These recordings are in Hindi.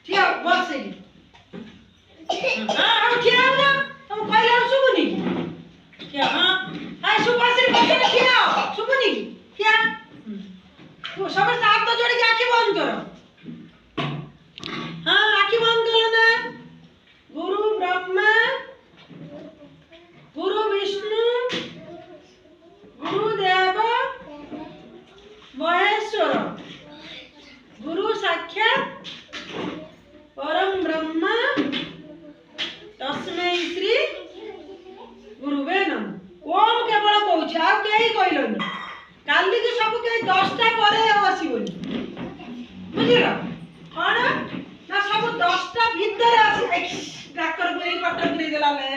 ଠିଆ ବସ ସେଇଠି। ହଁ ହଁ ଠିଆ ହଉ ନା ତମ କହିଲା ଶୁଭୁନି ଠିଆ ହଁ ହାଇ ସୁବାସିନି ପଛରେ ଠିଆ ଶୁଭୁନି ଠିଆ ସମସ୍ତେ ହାତ ଯୋଡ଼ିକି ଆଖି ବନ୍ଦ କର। हाँ आँखी बंद करो ना। गुरु ब्रह्मा गुरु विष्णु गुरुदेव महेश्वर गुरु साक्षात परम ब्रह्म तस्मै श्री गुरुवे नमः। ओम केवल कहूँ आ कहीं कहलोनी काली की सब कहीं 10टा पर आसबनी बुझल कौन ना सब 10टा भीतर आस डाक्टर को कटक नहीं देला ले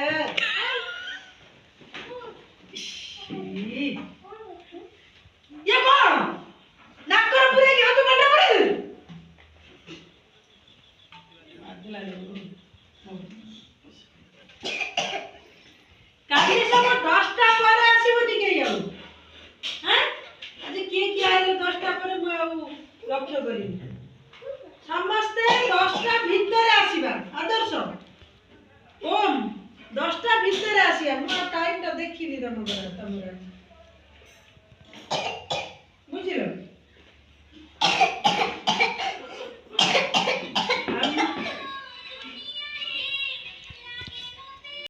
ये कौन डाक्टर पूरे के हाथ काटा पड़े आगला ले काली सब 10टा पर आसबनी के जाऊ हैं आज के आइले 10टा पर मु लक्ष्य करी समस्ते 10टा भीतर आसीबा आदर्श ओम 10टा भीतर आसीबा मु टाइम ता देखिनी तमरा